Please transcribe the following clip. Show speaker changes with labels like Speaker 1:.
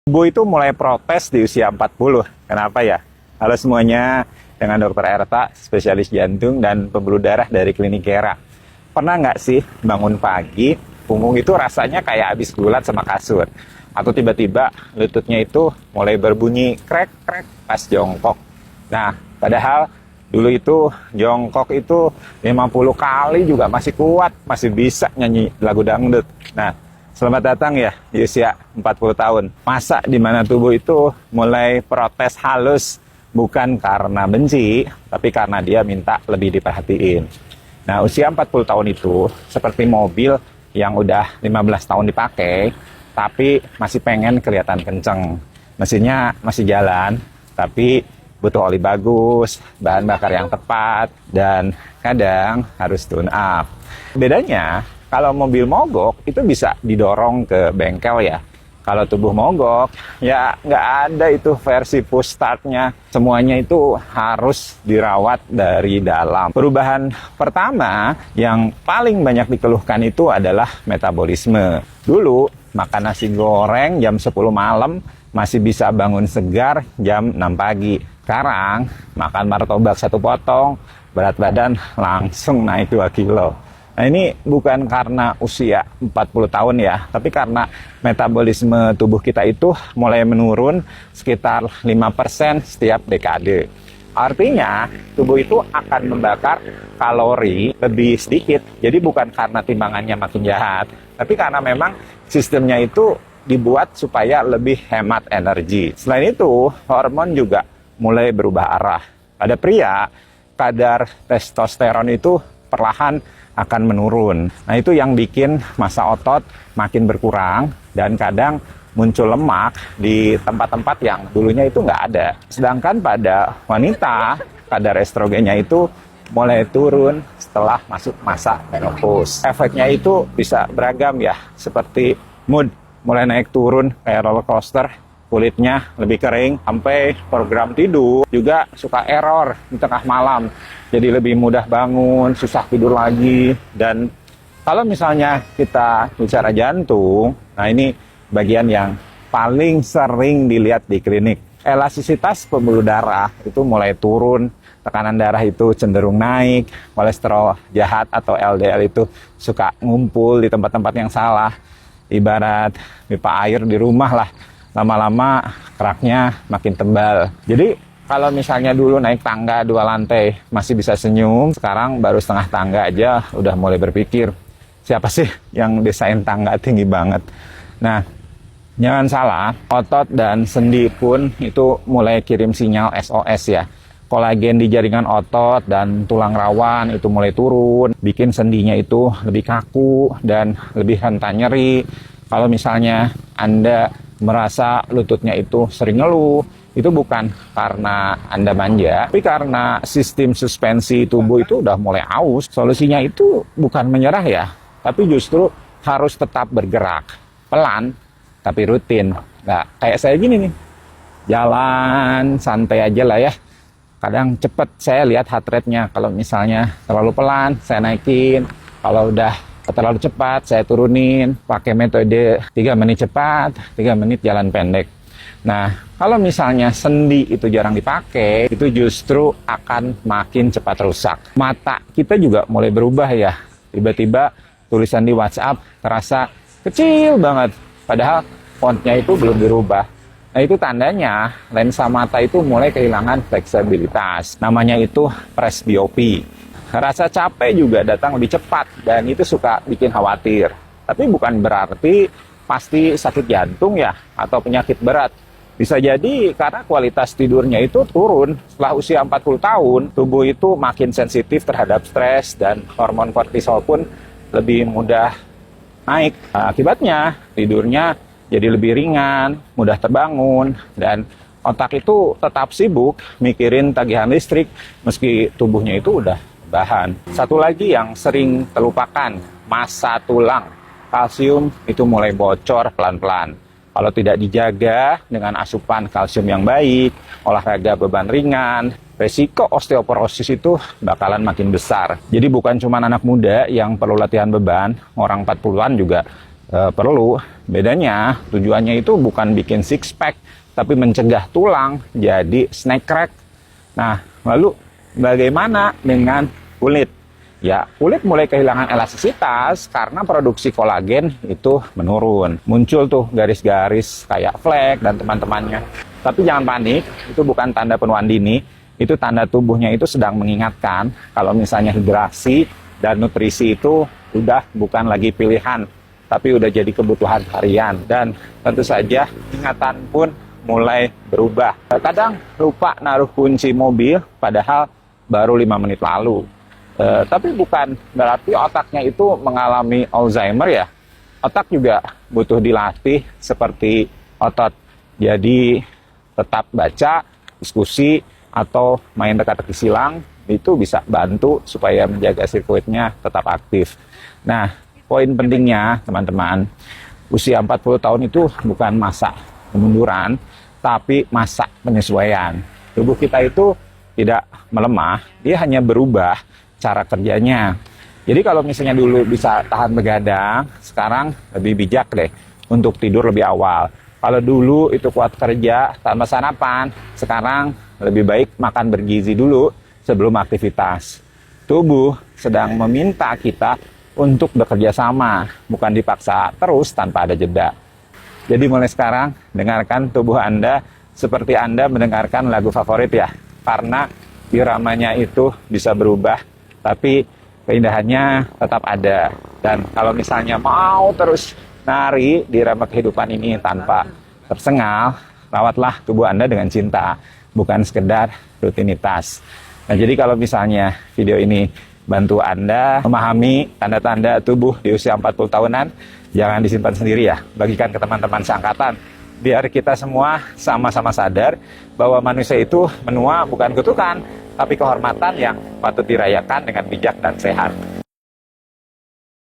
Speaker 1: Tubuh itu mulai protes di usia 40. Kenapa ya? Halo semuanya, dengan Dr. Erta, spesialis jantung dan pembuluh darah dari Klinik Gera. Pernah nggak sih bangun pagi, punggung itu rasanya kayak habis gulat sama kasur? Atau tiba-tiba lututnya itu mulai berbunyi krek-krek pas jongkok. Nah, padahal dulu itu jongkok itu 50 kali juga masih kuat, masih bisa nyanyi lagu dangdut. Nah, selamat datang ya di usia 40 tahun. Masa di mana tubuh itu mulai protes halus, bukan karena benci, tapi karena dia minta lebih diperhatiin. Nah, usia 40 tahun itu seperti mobil yang udah 15 tahun dipakai, tapi masih pengen kelihatan kenceng. Mesinnya masih jalan, tapi butuh oli bagus, bahan bakar yang tepat, dan kadang harus tune up. Bedanya, kalau mobil mogok itu bisa didorong ke bengkel ya. Kalau tubuh mogok, ya nggak ada itu versi push startnya. Semuanya itu harus dirawat dari dalam. Perubahan pertama yang paling banyak dikeluhkan itu adalah metabolisme. Dulu makan nasi goreng jam 10 malam masih bisa bangun segar jam 6 pagi. Sekarang makan martabak 1 potong, berat badan langsung naik 2 kilo. Nah, ini bukan karena usia 40 tahun ya, tapi karena metabolisme tubuh kita itu mulai menurun sekitar 5% setiap dekade. Artinya, tubuh itu akan membakar kalori lebih sedikit. Jadi bukan karena timbangannya makin jahat, tapi karena memang sistemnya itu dibuat supaya lebih hemat energi. Selain itu, hormon juga mulai berubah arah. Pada pria, kadar testosteron itu perlahan akan menurun. Nah, itu yang bikin massa otot makin berkurang dan kadang muncul lemak di tempat-tempat yang dulunya itu nggak ada. Sedangkan pada wanita, kadar estrogennya itu mulai turun setelah masuk masa menopause. Efeknya itu bisa beragam ya, seperti mood mulai naik turun kayak roller coaster, kulitnya lebih kering, sampai program tidur juga suka error di tengah malam. Jadi lebih mudah bangun, susah tidur lagi. Dan kalau misalnya kita bicara jantung, nah ini bagian yang paling sering dilihat di klinik. Elastisitas pembuluh darah itu mulai turun, tekanan darah itu cenderung naik, kolesterol jahat atau LDL itu suka ngumpul di tempat-tempat yang salah. Ibarat pipa air di rumah lah, lama-lama keraknya makin tebal. Jadi kalau misalnya dulu naik tangga 2 lantai masih bisa senyum, sekarang baru setengah tangga aja udah mulai berpikir, siapa sih yang desain tangga tinggi banget? Nah, jangan salah, otot dan sendi pun itu mulai kirim sinyal SOS ya. Kolagen di jaringan otot dan tulang rawan itu mulai turun, bikin sendinya itu lebih kaku dan lebih rentan nyeri. Kalau misalnya Anda merasa lututnya itu sering ngeluh, itu bukan karena Anda manja, tapi karena sistem suspensi tubuh itu udah mulai aus. Solusinya itu bukan menyerah ya, tapi justru harus tetap bergerak. Pelan, tapi rutin. Nah, kayak saya gini nih, jalan santai aja lah ya. Kadang cepet saya lihat heart rate-nya. Kalau misalnya terlalu pelan, saya naikin. Kalau udah terlalu cepat, saya turunin. Pakai metode 3 menit cepat, 3 menit jalan pendek. Nah, kalau misalnya sendi itu jarang dipakai, itu justru akan makin cepat rusak. Mata kita juga mulai berubah ya. Tiba-tiba tulisan di WhatsApp terasa kecil banget. Padahal fontnya itu belum dirubah. Nah, itu tandanya lensa mata itu mulai kehilangan fleksibilitas. Namanya itu presbiopi. Rasa capek juga datang lebih cepat dan itu suka bikin khawatir. Tapi bukan berarti pasti sakit jantung ya atau penyakit berat. Bisa jadi karena kualitas tidurnya itu turun. Setelah usia 40 tahun, tubuh itu makin sensitif terhadap stres dan hormon kortisol pun lebih mudah naik. Akibatnya tidurnya jadi lebih ringan, mudah terbangun, dan otak itu tetap sibuk mikirin tagihan listrik meski tubuhnya itu udah bahan. Satu lagi yang sering terlupakan, massa tulang. Kalsium itu mulai bocor pelan-pelan. Kalau tidak dijaga dengan asupan kalsium yang baik, olahraga beban ringan, resiko osteoporosis itu bakalan makin besar. Jadi bukan cuma anak muda yang perlu latihan beban, orang 40-an juga perlu. Bedanya, tujuannya itu bukan bikin six pack, tapi mencegah tulang jadi snack crack. Nah, lalu bagaimana dengan kulit? Ya, kulit mulai kehilangan elastisitas karena produksi kolagen itu menurun. Muncul tuh garis-garis kayak flek dan teman-temannya. Tapi jangan panik, itu bukan tanda penuaan dini. Itu tanda tubuhnya itu sedang mengingatkan kalau misalnya hidrasi dan nutrisi itu udah bukan lagi pilihan, tapi udah jadi kebutuhan harian. Dan tentu saja ingatan pun mulai berubah. Kadang lupa naruh kunci mobil padahal baru 5 menit lalu. Tapi bukan berarti otaknya itu mengalami Alzheimer ya. Otak juga butuh dilatih seperti otot. Jadi tetap baca, diskusi, atau main teka-teki silang itu bisa bantu supaya menjaga sirkuitnya tetap aktif. Nah, poin pentingnya teman-teman, usia 40 tahun itu bukan masa kemunduran, tapi masa penyesuaian. Tubuh kita itu tidak melemah, dia hanya berubah cara kerjanya. Jadi kalau misalnya dulu bisa tahan begadang, sekarang lebih bijak deh untuk tidur lebih awal. Kalau dulu itu kuat kerja tanpa sarapan, sekarang lebih baik makan bergizi dulu sebelum aktivitas. Tubuh sedang meminta kita untuk bekerja sama, bukan dipaksa terus tanpa ada jeda. Jadi mulai sekarang, dengarkan tubuh Anda seperti Anda mendengarkan lagu favorit ya. Karena iramanya itu bisa berubah, tapi keindahannya tetap ada. Dan kalau misalnya mau terus nari di irama kehidupan ini tanpa tersengal, rawatlah tubuh Anda dengan cinta, bukan sekedar rutinitas. Nah, jadi kalau misalnya video ini bantu Anda memahami tanda-tanda tubuh di usia 40 tahunan, jangan disimpan sendiri ya, bagikan ke teman-teman seangkatan. Biar kita semua sama-sama sadar bahwa manusia itu menua bukan kutukan, tapi kehormatan yang patut dirayakan dengan bijak dan sehat.